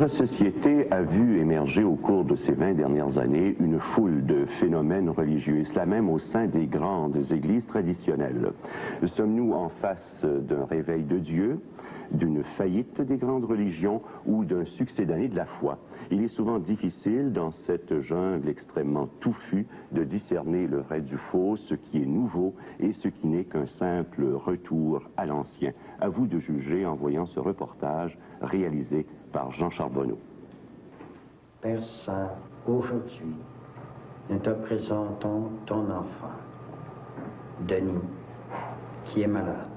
Notre société a vu émerger au cours de ces 20 dernières années une foule de phénomènes religieux, cela même au sein des grandes églises traditionnelles. Sommes-nous en face d'un réveil de Dieu, d'une faillite des grandes religions ou d'un succédané de la foi? Il est souvent difficile dans cette jungle extrêmement touffue de discerner le vrai du faux, ce qui est nouveau et ce qui n'est qu'un simple retour à l'ancien. À vous de juger en voyant ce reportage réalisé par Jean Charbonneau. Père Saint, aujourd'hui, nous te présentons ton enfant, Denis, qui est malade.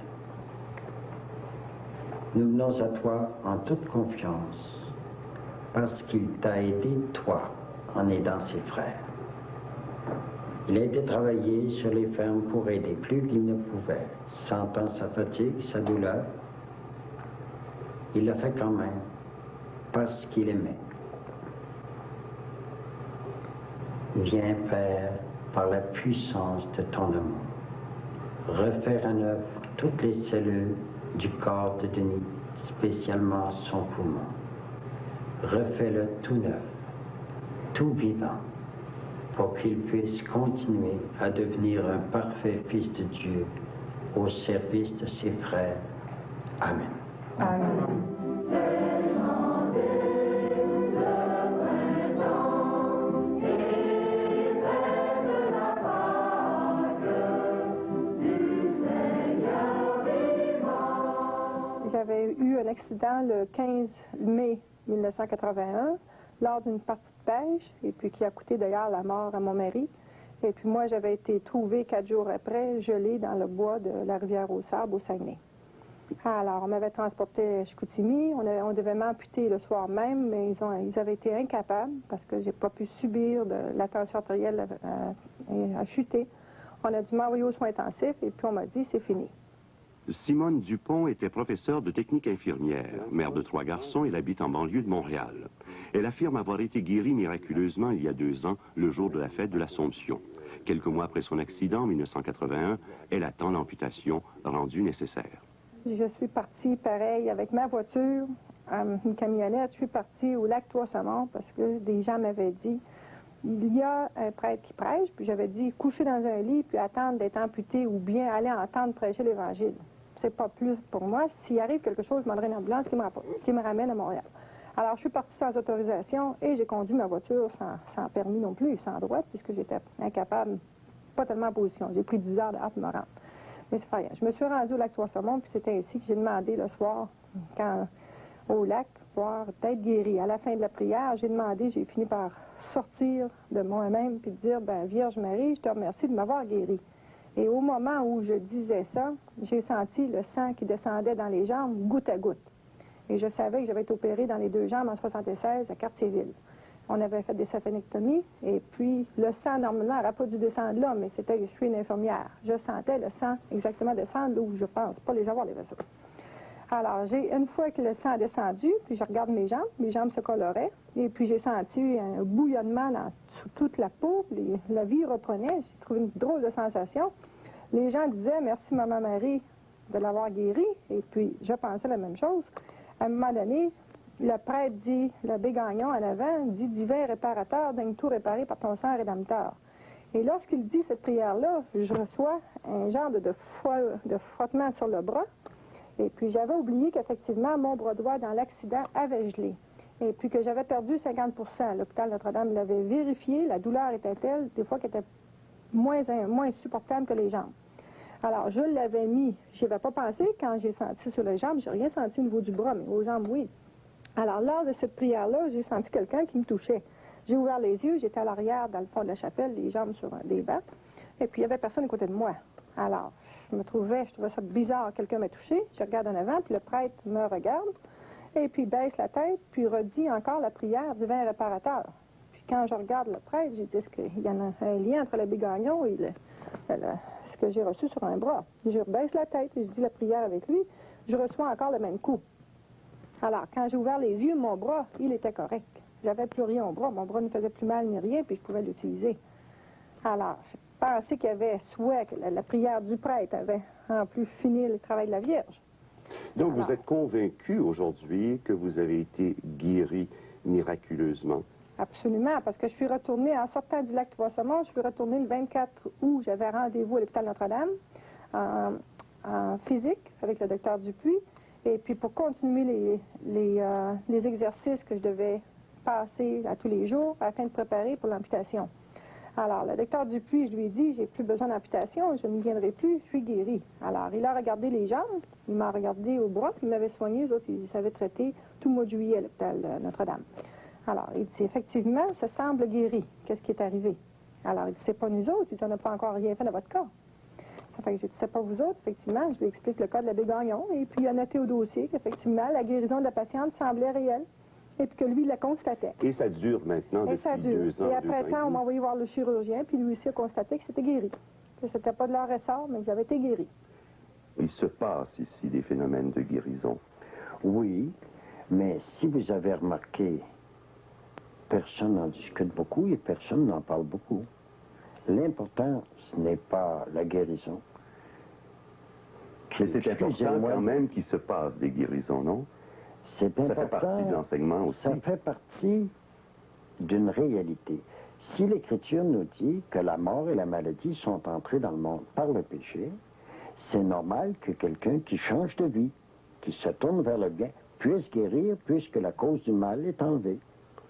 Nous venons à toi en toute confiance, parce qu'il t'a aidé, toi, en aidant ses frères. Il a été travailler sur les fermes pour aider plus qu'il ne pouvait, sentant sa fatigue, sa douleur. Il l'a fait quand même, parce qu'il aimait. Viens, Père, par la puissance de ton amour, refaire à neuf toutes les cellules du corps de Denis, spécialement son poumon. Refais-le tout neuf, tout vivant, pour qu'il puisse continuer à devenir un parfait fils de Dieu au service de ses frères. Amen. Amen. J'avais eu un accident le 15 mai 1981 lors d'une partie de pêche, et puis qui a coûté d'ailleurs la mort à mon mari. Et puis moi, j'avais été trouvée 4 jours après, gelée dans le bois de la rivière aux Sables, au Saguenay. Alors, on m'avait transporté à Chicoutimi, on devait m'amputer le soir même, mais ils avaient été incapables, parce que j'ai pas pu subir la tension artérielle à chuter. On a dû m'envoyer aux soins intensifs, et puis on m'a dit, c'est fini. Simone Dupont était professeure de technique infirmière, mère de 3 garçons. Elle habite en banlieue de Montréal. Elle affirme avoir été guérie miraculeusement il y a 2 ans, le jour de la fête de l'Assomption. Quelques mois après son accident, en 1981, elle attend l'amputation rendue nécessaire. Je suis partie, pareil, avec ma voiture, une camionnette. Je suis partie au lac Trois-Saumons parce que des gens m'avaient dit, il y a un prêtre qui prêche, puis j'avais dit, coucher dans un lit, puis attendre d'être amputé ou bien aller entendre prêcher l'Évangile. C'est pas plus pour moi. S'il arrive quelque chose, je demanderai une ambulance qui me ramène à Montréal. Alors, je suis partie sans autorisation et j'ai conduit ma voiture sans permis non plus, sans droit, puisque j'étais incapable, pas tellement en position. J'ai pris 10 heures de hâte me rendre. Mais c'est pas rien. Je me suis rendue au lac Trois-Saumons, puis c'était ainsi que j'ai demandé le soir, au lac, pour être guérie. À la fin de la prière, j'ai fini par sortir de moi-même, puis de dire, ben Vierge Marie, je te remercie de m'avoir guérie. Et au moment où je disais ça, j'ai senti le sang qui descendait dans les jambes, goutte à goutte. Et je savais que j'avais été opérée dans les 2 jambes en 76 à Cartierville. On avait fait des saphénectomies, et puis le sang, normalement, n'aurait pas dû descendre là, mais je suis une infirmière. Je sentais le sang exactement descendre où je pense pas les avoir, les vaisseaux. Alors, une fois que le sang a descendu, puis je regarde mes jambes se coloraient, et puis j'ai senti un bouillonnement sous toute la peau, la vie reprenait, j'ai trouvé une drôle de sensation. Les gens disaient, merci Maman Marie de l'avoir guérie, et puis je pensais la même chose. À un moment donné, le prêtre dit, l'abbé Gagnon en avant, dit, divin réparateur, daigne tout réparer par ton sang rédempteur. Et lorsqu'il dit cette prière-là, je reçois un genre de frottement sur le bras. Et puis j'avais oublié qu'effectivement, mon bras droit dans l'accident avait gelé. Et puis que j'avais perdu 50%. L'hôpital Notre-Dame l'avait vérifié, la douleur était telle, des fois qu'elle était moins supportable que les jambes. Alors je l'avais mis, j'y avais pas pensé quand j'ai senti sur les jambes, j'ai rien senti au niveau du bras, mais aux jambes, oui. Alors lors de cette prière-là, j'ai senti quelqu'un qui me touchait. J'ai ouvert les yeux, j'étais à l'arrière, dans le fond de la chapelle, les jambes sur des bancs, et puis il y avait personne à côté de moi. Alors, je trouvais ça bizarre, quelqu'un m'a touché, je regarde en avant, puis le prêtre me regarde, et puis baisse la tête, puis redit encore la prière divin réparateur. Puis quand je regarde le prêtre, j'ai dit, est-ce qu'il y en a un lien entre l'abbé Gagnon et ce que j'ai reçu sur un bras? Je baisse la tête et je dis la prière avec lui, je reçois encore le même coup. Alors, quand j'ai ouvert les yeux, mon bras, il était correct. J'avais plus rien au bras, mon bras ne faisait plus mal ni rien, puis je pouvais l'utiliser. Alors, je pensais qu'il y avait soit que la prière du prêtre avait en plus fini le travail de la Vierge. Donc Alors, vous êtes convaincu aujourd'hui que vous avez été guéri miraculeusement? absolument, parce que je suis retournée, en sortant du lac Trois-Saumons, je suis retournée le 24 août, j'avais rendez-vous à l'hôpital Notre-Dame en physique avec le docteur Dupuis, et puis pour continuer les exercices que je devais passer à tous les jours afin de préparer pour l'amputation. Alors, le docteur Dupuis, je lui ai dit, j'ai plus besoin d'amputation, je ne viendrai plus, je suis guérie. Alors, il a regardé les jambes, il m'a regardé au bras, puis il m'avait soigné, eux autres, ils s'avaient traité tout le mois de juillet à l'hôpital Notre-Dame. Alors, il dit, effectivement, ça semble guéri. Qu'est-ce qui est arrivé? Alors, il dit, c'est pas nous autres, il dit, on n'a pas encore rien fait de votre cas. Fait que j'ai dit, c'est pas vous autres, effectivement, je lui explique le cas de l'abbé Gagnon, et puis il a noté au dossier qu'effectivement, la guérison de la patiente semblait réelle, et puis que lui, il la constatait. Et ça dure maintenant Et ça depuis dure. 2 ans. Et après 2 ans temps, on demi. m'a envoyé voir le chirurgien, puis lui aussi a constaté que c'était guéri. Que c'était pas de leur ressort, mais que j'avais été guéri. Il se passe ici des phénomènes de guérison. Oui, mais si vous avez remarqué, personne n'en discute beaucoup et personne n'en parle beaucoup. L'important, ce n'est pas la guérison. Mais c'est important Excusez-moi, quand même qu'il se passe des guérisons, non? c'est Ça important. fait partie de l'enseignement aussi. Ça fait partie d'une réalité. Si l'Écriture nous dit que la mort et la maladie sont entrées dans le monde par le péché, c'est normal que quelqu'un qui change de vie, qui se tourne vers le bien, puisse guérir puisque la cause du mal est enlevée.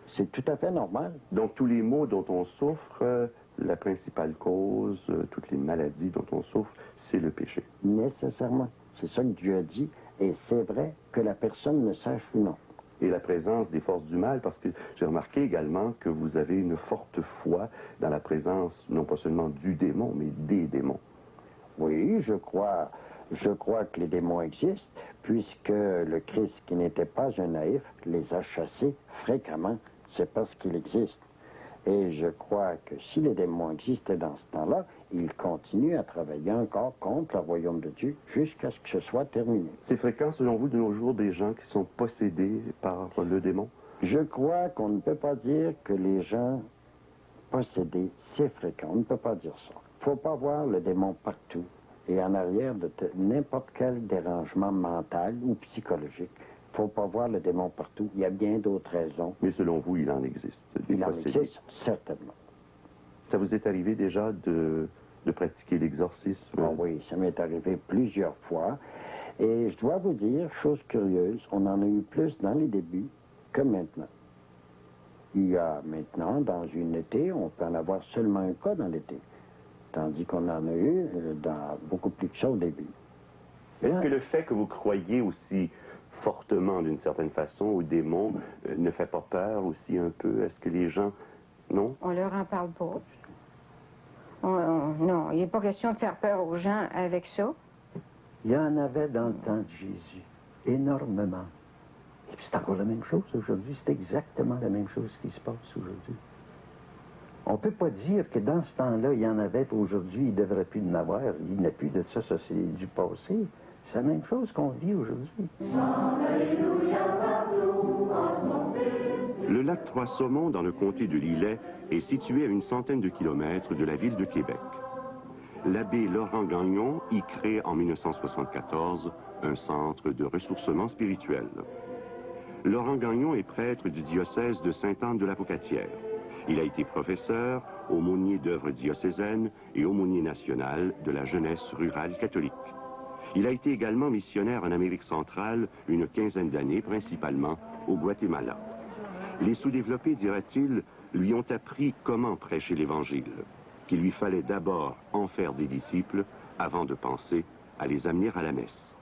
C'est tout à fait normal. Donc tous les maux dont on souffre, la principale cause, toutes les maladies dont on souffre, c'est le péché. Nécessairement. C'est ça que Dieu a dit. Et c'est vrai que la personne ne sache ou non. Et la présence des forces du mal, parce que j'ai remarqué également que vous avez une forte foi dans la présence, non pas seulement du démon, mais des démons. Oui, je crois que les démons existent, puisque le Christ, qui n'était pas un naïf, les a chassés fréquemment. C'est parce qu'il existe. Et je crois que si les démons existaient dans ce temps-là, ils continuent à travailler encore contre le royaume de Dieu jusqu'à ce que ce soit terminé. C'est fréquent, selon vous, de nos jours, des gens qui sont possédés par le démon? Je crois qu'on ne peut pas dire que les gens possédés, c'est fréquent. On ne peut pas dire ça. Il ne faut pas voir le démon partout et en arrière de n'importe quel dérangement mental ou psychologique. Il ne faut pas voir le démon partout. Il y a bien d'autres raisons. Mais selon vous, il en existe. Des Il en possédés. existe certainement. Ça vous est arrivé déjà de pratiquer l'exorcisme? Ah oui, ça m'est arrivé plusieurs fois. Et je dois vous dire, chose curieuse, on en a eu plus dans les débuts que maintenant. Il y a maintenant, dans une été, on peut en avoir seulement un cas dans l'été. Tandis qu'on en a eu dans beaucoup plus que ça au début. Est-ce que le fait que vous croyez aussi fortement, d'une certaine façon, aux démons, ne fait pas peur aussi un peu? Est-ce que les gens... Non? On leur en parle pas. Non, il n'est pas question de faire peur aux gens avec ça. Il y en avait dans le temps de Jésus, énormément. Et puis c'est encore la même chose aujourd'hui, c'est exactement la même chose qui se passe aujourd'hui. On ne peut pas dire que dans ce temps-là, il y en avait, puis aujourd'hui, il ne devrait plus en avoir. Il n'y a plus de ça, ça c'est du passé. C'est la même chose qu'on vit aujourd'hui. Le lac Trois-Saumons, dans le comté de Lillet, est situé à une centaine de kilomètres de la ville de Québec. L'abbé Laurent Gagnon y crée en 1974 un centre de ressourcement spirituel. Laurent Gagnon est prêtre du diocèse de Sainte-Anne-de-la-Pocatière. Il a été professeur, aumônier d'œuvres diocésaines et aumônier national de la jeunesse rurale catholique. Il a été également missionnaire en Amérique centrale une quinzaine d'années, principalement au Guatemala. Les sous-développés, dira-t-il, lui ont appris comment prêcher l'Évangile, qu'il lui fallait d'abord en faire des disciples avant de penser à les amener à la messe.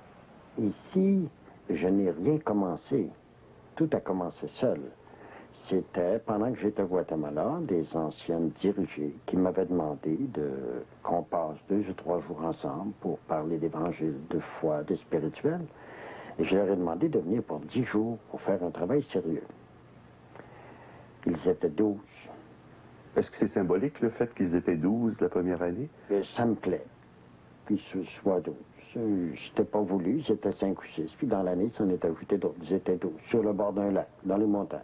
Ici, je n'ai rien commencé. Tout a commencé seul. C'était, pendant que j'étais au Guatemala, des anciennes dirigées qui m'avaient demandé qu'on passe 2 ou 3 jours ensemble pour parler d'évangile, de foi, de spirituel. Et je leur ai demandé de venir pour 10 jours pour faire un travail sérieux. Ils étaient 12. Est-ce que c'est symbolique le fait qu'ils étaient 12 la première année? Et ça me plaît, qu'ils soient 12. J'étais pas voulu, ils étaient 5 ou 6. Puis dans l'année, ça en est ajouté d'autres. Ils étaient 12, sur le bord d'un lac, dans les montagnes.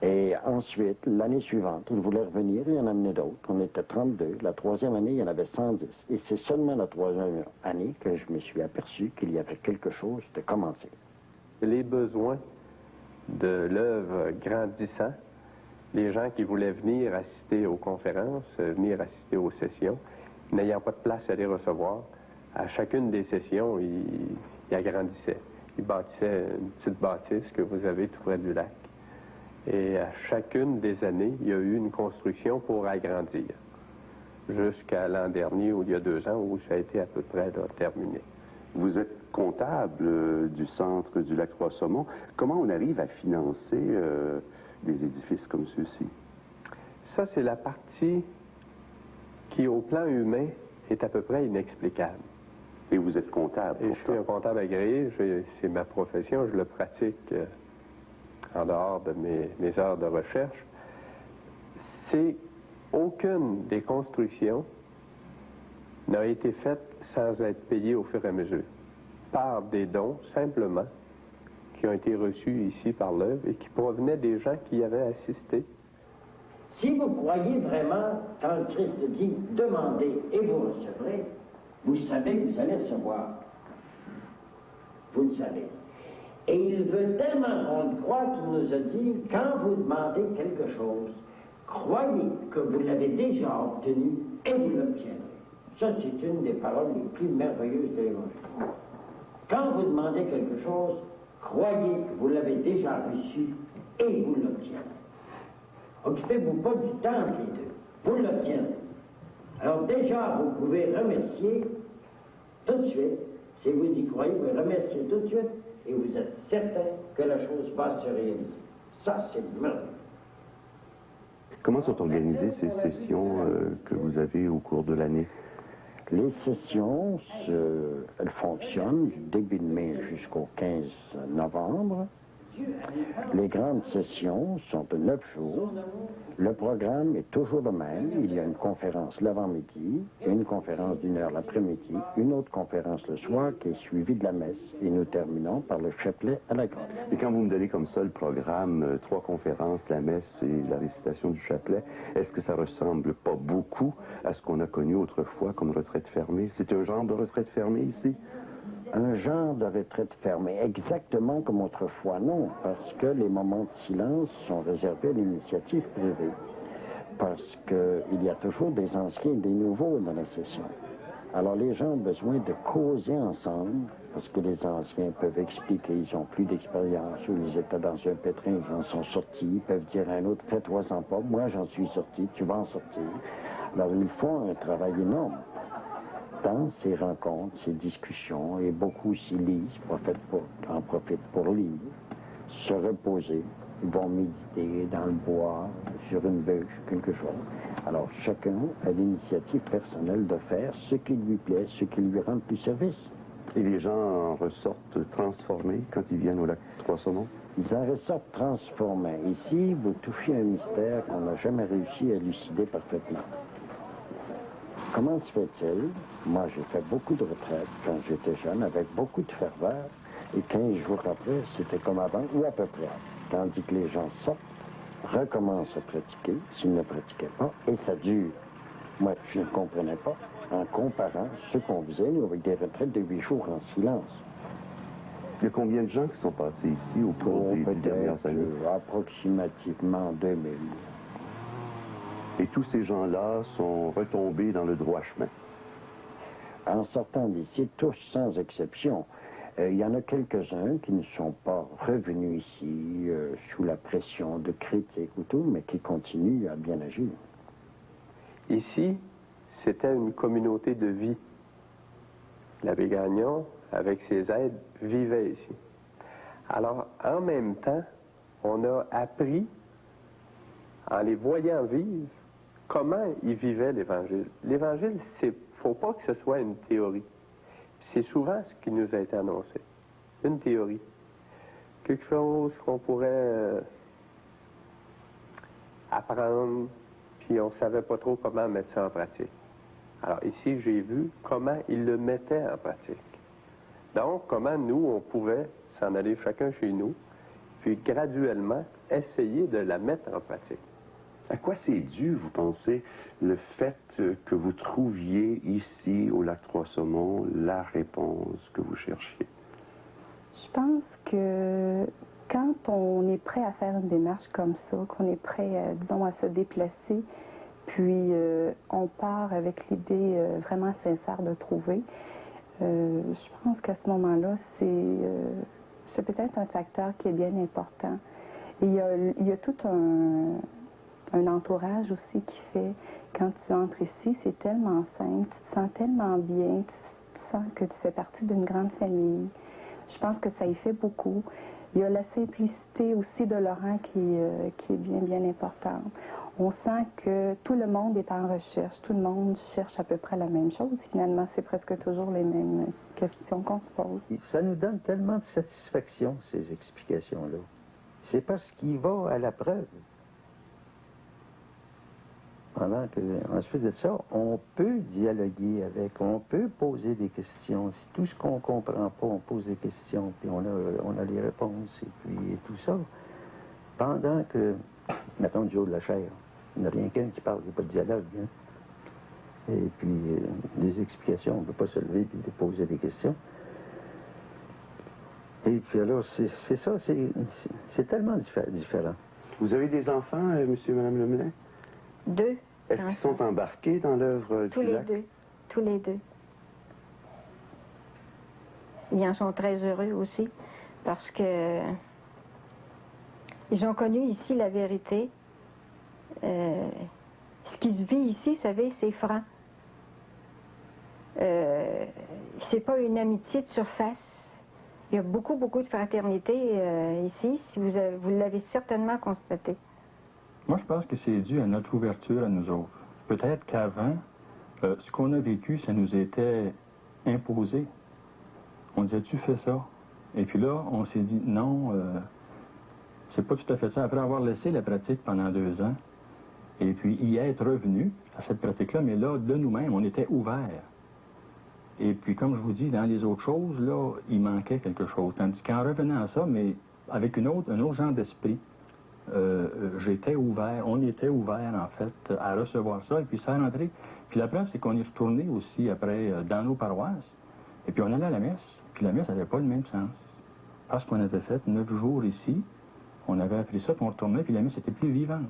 Et ensuite, l'année suivante, il voulait revenir, il en amenait d'autres. On était 32. La troisième année, il y en avait 110. Et c'est seulement la troisième année que je me suis aperçu qu'il y avait quelque chose de commencé. Les besoins de l'œuvre grandissant, les gens qui voulaient venir assister aux conférences, venir assister aux sessions, n'ayant pas de place à les recevoir, à chacune des sessions, ils agrandissaient. Ils bâtissaient une petite bâtisse que vous avez tout près du lac. Et à chacune des années, il y a eu une construction pour agrandir, jusqu'à l'an dernier, ou il y a 2 ans, où ça a été à peu près là, terminé. Vous êtes comptable du centre du lac Trois-Saumons. Comment on arrive à financer des édifices comme ceux-ci? Ça, c'est la partie qui, au plan humain, est à peu près inexplicable. Et vous êtes comptable? Et je suis un comptable agréé, c'est ma profession, je le pratique en dehors de mes heures de recherche. C'est aucune des constructions n'a été faite sans être payée au fur et à mesure, par des dons simplement qui ont été reçus ici par l'œuvre et qui provenaient des gens qui y avaient assisté. Si vous croyez vraiment, quand le Christ dit « demandez et vous recevrez », vous savez que vous allez recevoir. Vous le savez. Et il veut tellement qu'on le croit qu'il nous a dit « quand vous demandez quelque chose, croyez que vous l'avez déjà obtenu et vous l'obtiendrez ». Ça, c'est une des paroles les plus merveilleuses de l'Évangile. Quand vous demandez quelque chose, croyez que vous l'avez déjà reçu et vous l'obtiendrez. Occupez-vous pas du temps entre les deux. Vous l'obtiendrez. Alors déjà, vous pouvez remercier tout de suite. Si vous y croyez, vous remerciez tout de suite et vous êtes certain que la chose va se réaliser. Ça, c'est merveilleux. Comment sont organisées ces sessions que vous avez au cours de l'année? Les sessions, elles fonctionnent du début de mai jusqu'au 15 novembre. Les grandes sessions sont de 9 jours. Le programme est toujours le même. Il y a une conférence l'avant-midi, une conférence d'1 heure l'après-midi, une autre conférence le soir qui est suivie de la messe. Et nous terminons par le chapelet à la grotte. Et quand vous me donnez comme ça le programme, 3 conférences, la messe et la récitation du chapelet, est-ce que ça ressemble pas beaucoup à ce qu'on a connu autrefois comme retraite fermée? C'est un genre de retraite fermée ici? Un genre de retraite fermée, exactement comme autrefois, non, parce que les moments de silence sont réservés à l'initiative privée, parce qu'il y a toujours des anciens et des nouveaux dans la session. Alors les gens ont besoin de causer ensemble, parce que les anciens peuvent expliquer, ils ont plus d'expérience, ou ils étaient dans un pétrin, ils en sont sortis, ils peuvent dire à un autre, fais-toi-en pas, moi j'en suis sorti, tu vas en sortir. Alors ils font un travail énorme dans ces rencontres, ces discussions, et beaucoup aussi lisent, en profitent pour lire, se reposer, ils vont méditer dans le bois, sur une bûche, quelque chose. Alors chacun a l'initiative personnelle de faire ce qui lui plaît, ce qui lui rend plus service. Et les gens en ressortent transformés quand ils viennent au lac Trois-Saumons? Ils en ressortent transformés. Ici, vous touchez un mystère qu'on n'a jamais réussi à élucider parfaitement. Comment se fait-il? Moi, j'ai fait beaucoup de retraites quand j'étais jeune, avec beaucoup de ferveur, et 15 jours après, c'était comme avant, ou à peu près. Tandis que les gens sortent, recommencent à pratiquer, s'ils ne pratiquaient pas, et ça dure. Moi, je ne comprenais pas, en comparant ce qu'on faisait, nous, avec des retraites de 8 jours en silence. Il y a combien de gens qui sont passés ici au cours des 10 dernières années? Approximativement 2000. Et tous ces gens-là sont retombés dans le droit chemin. En sortant d'ici, tous sans exception. Il y en a quelques-uns qui ne sont pas revenus ici sous la pression de critiques ou tout, mais qui continuent à bien agir. Ici, c'était une communauté de vie. L'abbé Gagnon, avec ses aides, vivait ici. Alors, en même temps, on a appris, en les voyant vivre, comment ils vivaient l'Évangile. L'Évangile, il ne faut pas que ce soit une théorie. C'est souvent ce qui nous a été annoncé. Une théorie. Quelque chose qu'on pourrait apprendre, puis on ne savait pas trop comment mettre ça en pratique. Alors ici, j'ai vu comment ils le mettaient en pratique. Donc, comment nous, on pouvait s'en aller chacun chez nous, puis graduellement essayer de la mettre en pratique. À quoi c'est dû, vous pensez, le fait que vous trouviez ici, au lac Trois-Saumons, la réponse que vous cherchiez? Je pense que quand on est prêt à faire une démarche comme ça, qu'on est prêt, disons, à se déplacer, puis on part avec l'idée vraiment sincère de trouver, je pense qu'à ce moment-là, c'est peut-être un facteur qui est bien important. Et il y a tout un entourage aussi qui fait, quand tu entres ici, c'est tellement simple, tu te sens tellement bien, tu sens que tu fais partie d'une grande famille. Je pense que ça y fait beaucoup. Il y a la simplicité aussi de Laurent qui est bien, bien importante. On sent que tout le monde est en recherche, tout le monde cherche à peu près la même chose. Finalement, c'est presque toujours les mêmes questions qu'on se pose. Ça nous donne tellement de satisfaction, ces explications-là. C'est parce qu'il va à la preuve. Pendant que, ensuite de ça, on peut dialoguer avec, on peut poser des questions. Si tout ce qu'on ne comprend pas, on pose des questions, puis on a les réponses, et puis tout ça. Pendant que, mettons Joe de la chair, il n'y a rien qu'un qui parle, il n'y a pas de dialogue. Hein? Et puis, des explications, on ne peut pas se lever et poser des questions. Et puis alors, c'est ça, c'est tellement différent. Vous avez des enfants, monsieur et madame Lemelin? 2. Est-ce qu'ils sont embarqués dans l'œuvre Tous du les lac? deux. Tous les deux. Ils en sont très heureux aussi parce que ils ont connu ici la vérité. Ce qui se vit ici, vous savez, c'est franc. C'est pas une amitié de surface. Il y a beaucoup, beaucoup de fraternité ici. Si vous l'avez certainement constaté. Moi, je pense que c'est dû à notre ouverture à nous autres. Peut-être qu'avant, ce qu'on a vécu, ça nous était imposé. On disait, tu fais ça. Et puis là, on s'est dit, non, c'est pas tout à fait ça. Après avoir laissé la pratique pendant 2 ans, et puis y être revenu à cette pratique-là, mais là, de nous-mêmes, on était ouverts. Et puis, comme je vous dis, dans les autres choses, là, il manquait quelque chose. Tandis qu'en revenant à ça, mais avec un autre genre d'esprit, j'étais ouvert, on était ouvert, en fait, à recevoir ça, et puis ça a rentré. Puis la preuve, c'est qu'on est retourné aussi, après, dans nos paroisses, et puis on allait à la messe, puis la messe n'avait pas le même sens. Parce qu'on avait fait 9 jours ici, on avait appris ça, puis on retournait, puis la messe était plus vivante.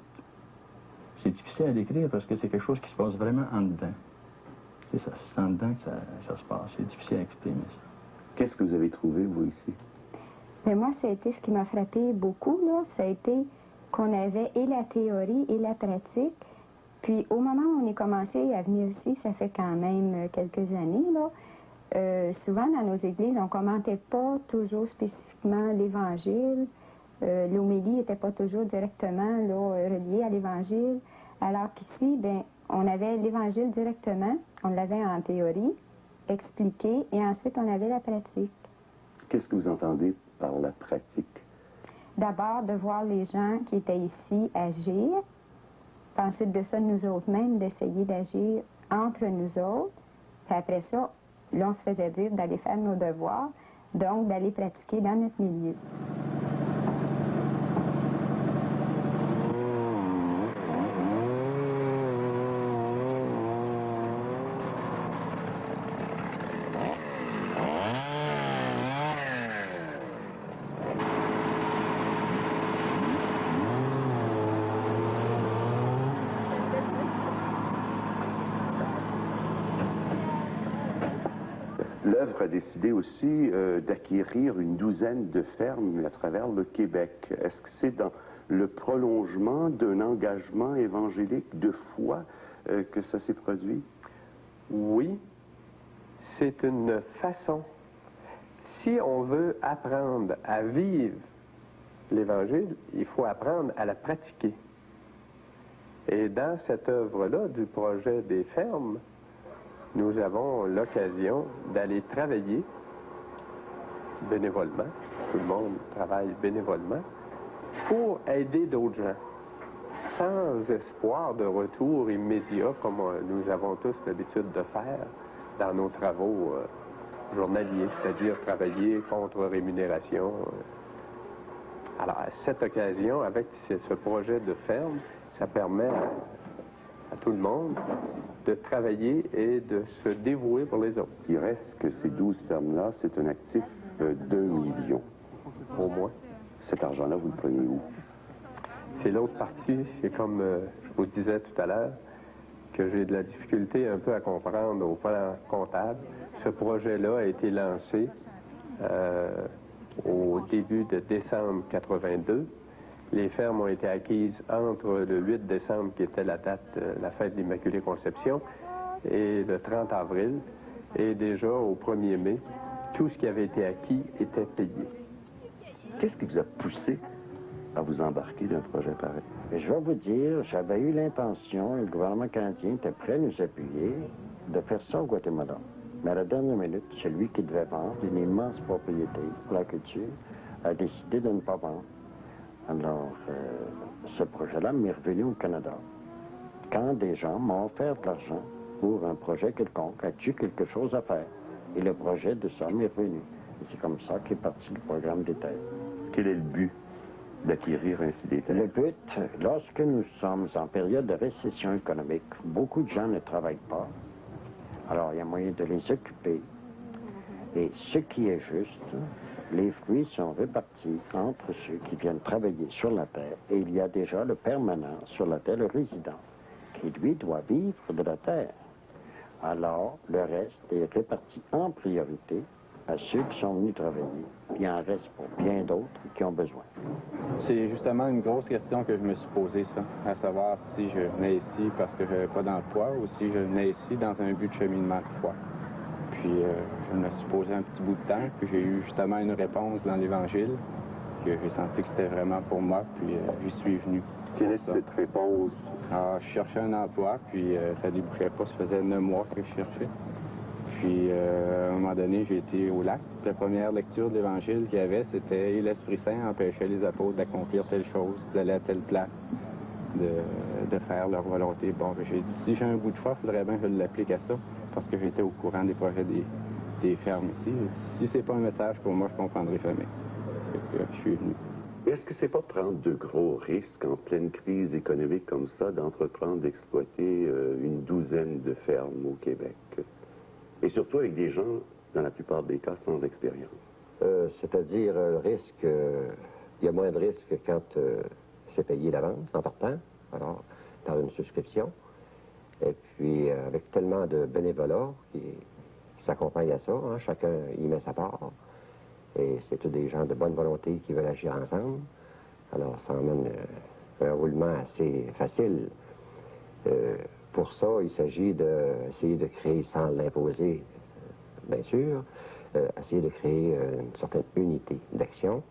C'est difficile à décrire parce que c'est quelque chose qui se passe vraiment en dedans. C'est ça, c'est en dedans que ça se passe. C'est difficile à exprimer ça. Qu'est-ce que vous avez trouvé, vous, ici? Mais moi, ça a été ce qui m'a frappé beaucoup, là, ça a été qu'on avait et la théorie et la pratique. Puis au moment où on est commencé à venir ici, ça fait quand même quelques années, là, souvent dans nos églises, on ne commentait pas toujours spécifiquement l'Évangile. L'homélie n'était pas toujours directement là, reliée à l'Évangile. Alors qu'ici, ben, on avait l'Évangile directement, on l'avait en théorie, expliqué, et ensuite on avait la pratique. Qu'est-ce que vous entendez par la pratique? D'abord, de voir les gens qui étaient ici agir, puis ensuite de ça, nous autres mêmes, d'essayer d'agir entre nous autres. Puis après ça, là, on se faisait dire d'aller faire nos devoirs, donc d'aller pratiquer dans notre milieu. L'œuvre a décidé aussi d'acquérir une douzaine de fermes à travers le Québec. Est-ce que c'est dans le prolongement d'un engagement évangélique de foi que ça s'est produit? Oui, c'est une façon. Si on veut apprendre à vivre l'Évangile, il faut apprendre à la pratiquer. Et dans cette œuvre-là, du projet des fermes, nous avons l'occasion d'aller travailler bénévolement, tout le monde travaille bénévolement, pour aider d'autres gens, sans espoir de retour immédiat, comme nous avons tous l'habitude de faire dans nos travaux journaliers, c'est-à-dire travailler contre rémunération. Alors, à cette occasion, avec ce projet de ferme, ça permet à tout le monde de travailler et de se dévouer pour les autres. Il reste que ces 12 fermes-là, c'est un actif d'1 million. Au moins. Cet argent-là, vous le prenez où? C'est l'autre partie, et comme je vous disais tout à l'heure, que j'ai de la difficulté un peu à comprendre au plan comptable. Ce projet-là a été lancé au début de décembre 82. Les fermes ont été acquises entre le 8 décembre, qui était la date de la fête de l'Immaculée Conception, et le 30 avril. Et déjà au 1er mai, tout ce qui avait été acquis était payé. Qu'est-ce qui vous a poussé à vous embarquer d'un projet pareil? Je vais vous dire, j'avais eu l'intention, et le gouvernement canadien était prêt à nous appuyer, de faire ça au Guatemala. Mais à la dernière minute, celui qui devait vendre une immense propriété pour la culture a décidé de ne pas vendre. Alors, ce projet-là m'est revenu au Canada. Quand des gens m'ont offert de l'argent pour un projet quelconque, as-tu quelque chose à faire? Et le projet de ça m'est revenu. Et c'est comme ça qu'est parti le programme des terres. Quel est le but d'acquérir ainsi des terres? Le but, lorsque nous sommes en période de récession économique, beaucoup de gens ne travaillent pas. Alors, il y a moyen de les occuper. Et ce qui est juste, les fruits sont répartis entre ceux qui viennent travailler sur la terre. Et il y a déjà le permanent sur la terre, le résident, qui lui doit vivre de la terre. Alors, le reste est réparti en priorité à ceux qui sont venus travailler. Il en reste pour bien d'autres qui ont besoin. C'est justement une grosse question que je me suis posée, ça, à savoir si je venais ici parce que je n'avais pas d'emploi ou si je venais ici dans un but de cheminement de foi. Puis je me suis posé un petit bout de temps, puis j'ai eu justement une réponse dans l'Évangile, que j'ai senti que c'était vraiment pour moi, puis j'y suis venu. Quelle est cette réponse? Alors, je cherchais un emploi, puis ça ne débouchait pas, ça faisait 9 mois que je cherchais. Puis, à un moment donné, j'ai été au lac. La première lecture de l'Évangile qu'il y avait, c'était « Et l'Esprit Saint empêchait les apôtres d'accomplir telle chose, d'aller à telle place, de faire leur volonté. » Bon, j'ai dit, si j'ai un bout de foi, il faudrait bien que je l'applique à ça, parce que j'étais au courant des projets des fermes ici. Si c'est pas un message pour moi, je comprendrai jamais. Je suis venu. Est-ce que c'est pas prendre de gros risques en pleine crise économique comme ça, d'entreprendre d'exploiter une douzaine de fermes au Québec? Et surtout avec des gens, dans la plupart des cas, sans expérience. C'est-à-dire, le risque, il y a moins de risques quand c'est payé d'avance, en partant, alors, dans une souscription. Et puis, avec tellement de bénévolat qui s'accompagnent à ça, hein, chacun y met sa part. Et c'est tous des gens de bonne volonté qui veulent agir ensemble. Alors, ça emmène un roulement assez facile. Pour ça, il s'agit d'essayer de créer, sans l'imposer, bien sûr, essayer de créer une certaine unité d'action.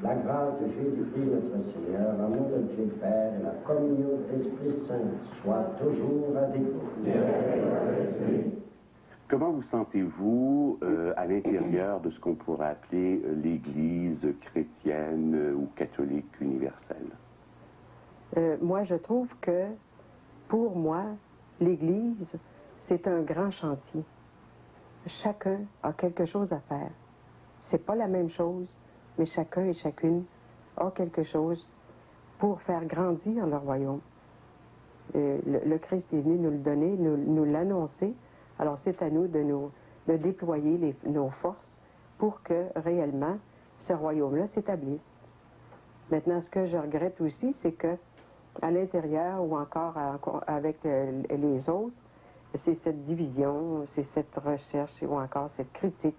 La grâce de Jésus-Christ notre Seigneur, l'amour de Dieu Père et la communion de l'Esprit Saint soient toujours avec vous. Comment vous sentez-vous à l'intérieur de ce qu'on pourrait appeler l'Église chrétienne ou catholique universelle? Moi, je trouve que, pour moi, l'Église, c'est un grand chantier. Chacun a quelque chose à faire. C'est pas la même chose, mais chacun et chacune a quelque chose pour faire grandir le royaume. Le Christ est venu nous le donner, nous l'annoncer. Alors c'est à nous de déployer nos forces pour que réellement ce royaume-là s'établisse. Maintenant, ce que je regrette aussi, c'est que à l'intérieur ou encore avec les autres, c'est cette division, c'est cette recherche ou encore cette critique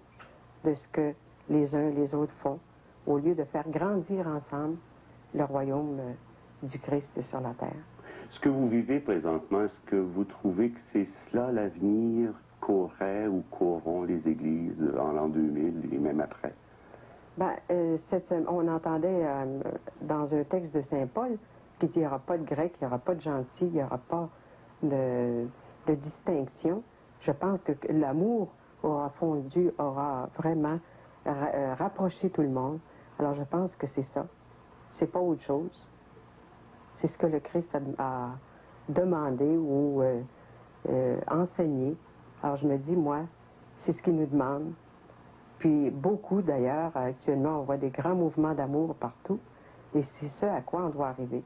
de ce que les uns et les autres font, au lieu de faire grandir ensemble le royaume du Christ sur la terre. Ce que vous vivez présentement, est-ce que vous trouvez que c'est cela l'avenir qu'auraient ou qu'auront les églises en l'an 2000 et même après? Ben, on entendait dans un texte de Saint Paul qui dit qu'il n'y aura pas de grec, il n'y aura pas de gentil, il n'y aura pas de distinction. Je pense que l'amour aura fondu, aura vraiment rapproché tout le monde. Alors je pense que c'est ça. C'est pas autre chose. C'est ce que le Christ a demandé ou enseigné. Alors je me dis, moi, c'est ce qu'il nous demande. Puis beaucoup d'ailleurs, actuellement, on voit des grands mouvements d'amour partout. Et c'est ce à quoi on doit arriver.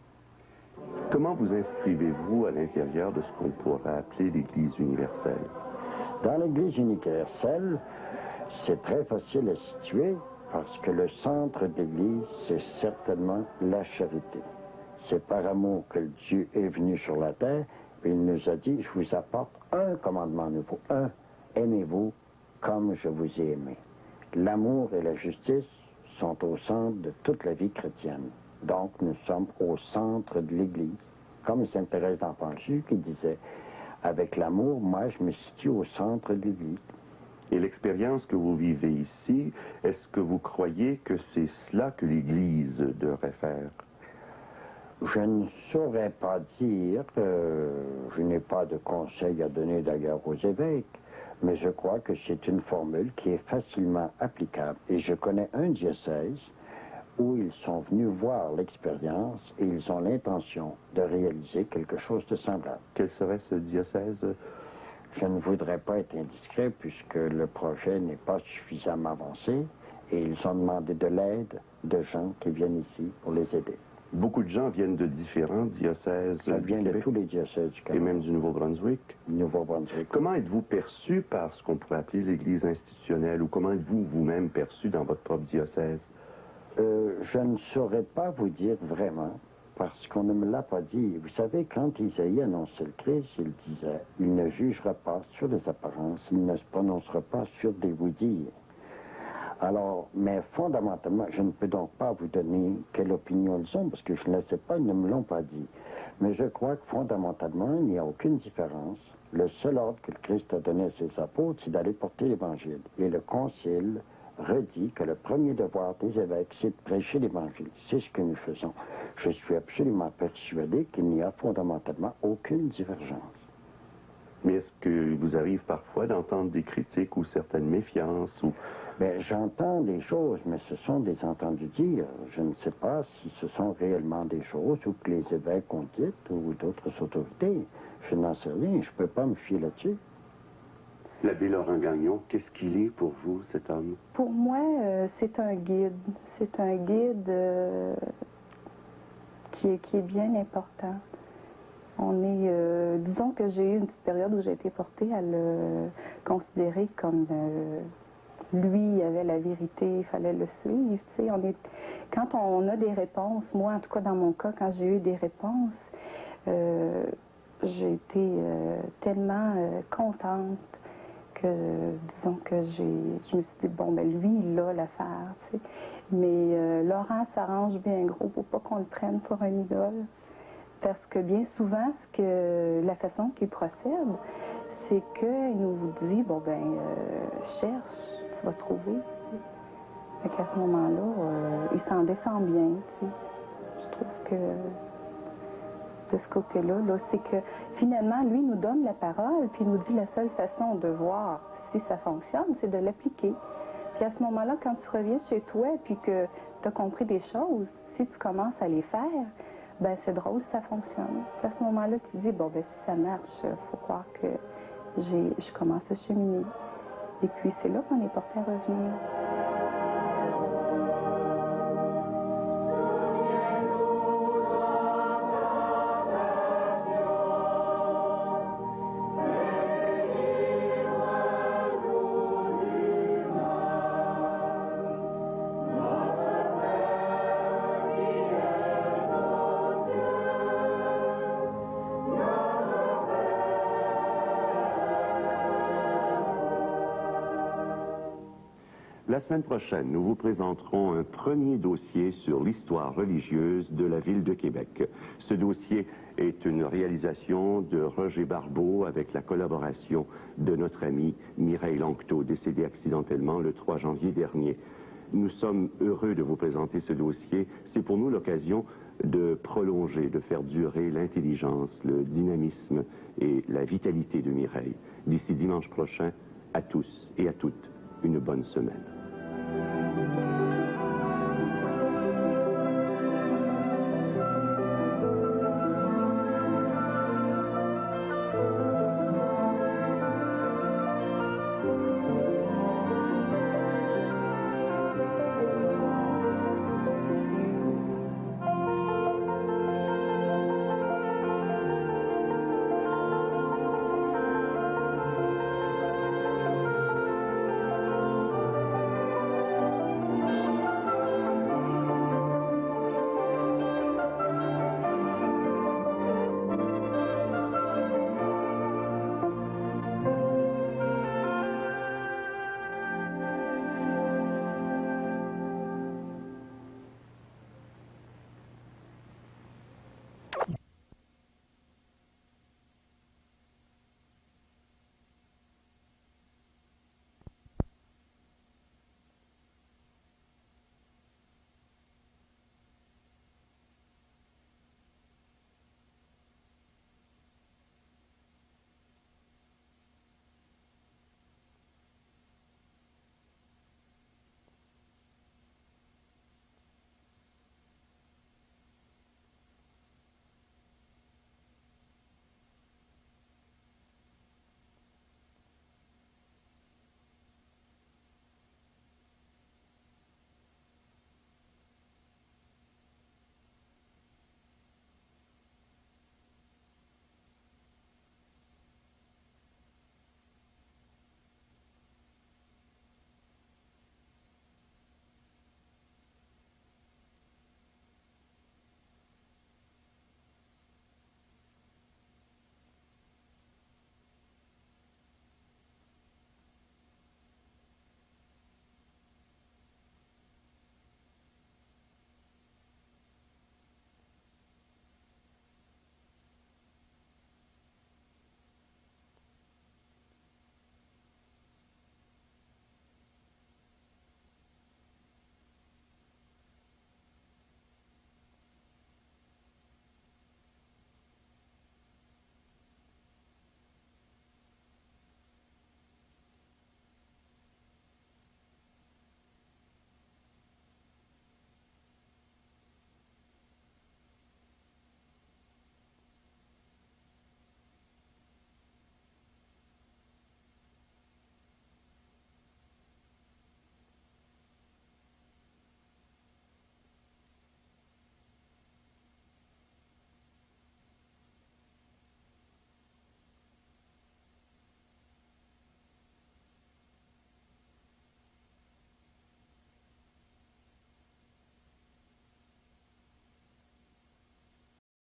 Comment vous inscrivez-vous à l'intérieur de ce qu'on pourrait appeler l'Église universelle? Dans l'Église universelle, c'est très facile à situer parce que le centre de l'Église, c'est certainement la charité. C'est par amour que Dieu est venu sur la terre et il nous a dit, je vous apporte un commandement nouveau, aimez-vous comme je vous ai aimé. L'amour et la justice sont au centre de toute la vie chrétienne. Donc, nous sommes au centre de l'Église. Comme Sainte Thérèse d'Enfant Jésus qui disait, avec l'amour, moi, je me situe au centre de l'Église. Et l'expérience que vous vivez ici, est-ce que vous croyez que c'est cela que l'Église devrait faire? Je ne saurais pas dire, je n'ai pas de conseil à donner d'ailleurs aux évêques, mais je crois que c'est une formule qui est facilement applicable. Et je connais un diocèse où ils sont venus voir l'expérience et ils ont l'intention de réaliser quelque chose de semblable. Quel serait ce diocèse? Je ne voudrais pas être indiscret puisque le projet n'est pas suffisamment avancé et ils ont demandé de l'aide de gens qui viennent ici pour les aider. Beaucoup de gens viennent de différents diocèses. Ça vient de tous les diocèses du Québec. Et même du Nouveau-Brunswick. Nouveau-Brunswick. Comment êtes-vous perçu par ce qu'on pourrait appeler l'Église institutionnelle ou comment êtes-vous vous-même perçu dans votre propre diocèse? Je ne saurais pas vous dire vraiment, parce qu'on ne me l'a pas dit. Vous savez, quand Isaïe annonçait le Christ, il disait, il ne jugera pas sur les apparences, il ne se prononcera pas sur des vous-dire. Alors, mais fondamentalement, je ne peux donc pas vous donner quelle opinion ils ont, parce que je ne la sais pas, ils ne me l'ont pas dit. Mais je crois que fondamentalement, il n'y a aucune différence. Le seul ordre que le Christ a donné à ses apôtres, c'est d'aller porter l'Évangile. Et le Concile redit que le premier devoir des évêques, c'est de prêcher l'Évangile. C'est ce que nous faisons. Je suis absolument persuadé qu'il n'y a fondamentalement aucune divergence. Mais est-ce que vous arrive parfois d'entendre des critiques ou certaines méfiances ou... Bien, j'entends des choses, mais ce sont des entendus dire. Je ne sais pas si ce sont réellement des choses ou que les évêques ont dites ou d'autres autorités. Je n'en sais rien, je ne peux pas me fier là-dessus. L'abbé Laurent Gagnon, qu'est-ce qu'il est pour vous, cet homme? Pour moi, c'est un guide. C'est un guide qui est bien important. Disons que j'ai eu une petite période où j'ai été portée à le considérer comme lui avait la vérité, il fallait le suivre. Tu sais, quand on a des réponses, moi en tout cas dans mon cas, quand j'ai eu des réponses, j'ai été tellement contente que, disons que je me suis dit, bon, ben lui, il a l'affaire, tu sais. Mais Laurent s'arrange bien gros pour pas qu'on le prenne pour un idole. Parce que bien souvent, la façon qu'il procède, c'est qu'il nous dit, bon, ben, cherche, tu vas trouver. Fait qu'à ce moment-là, il s'en défend bien, tu sais. Je trouve que de ce côté-là, c'est que finalement, lui nous donne la parole, puis il nous dit la seule façon de voir si ça fonctionne, c'est de l'appliquer. Puis à ce moment-là, quand tu reviens chez toi, puis que tu as compris des choses, si tu commences à les faire, ben c'est drôle, ça fonctionne. Puis à ce moment-là, tu dis, bon, ben si ça marche, il faut croire que je commence à cheminer. Et puis c'est là qu'on est porté à revenir. La semaine prochaine, nous vous présenterons un premier dossier sur l'histoire religieuse de la ville de Québec. Ce dossier est une réalisation de Roger Barbeau avec la collaboration de notre amie Mireille Lanctot, décédée accidentellement le 3 janvier dernier. Nous sommes heureux de vous présenter ce dossier. C'est pour nous l'occasion de prolonger, de faire durer l'intelligence, le dynamisme et la vitalité de Mireille. D'ici dimanche prochain, à tous et à toutes, une bonne semaine.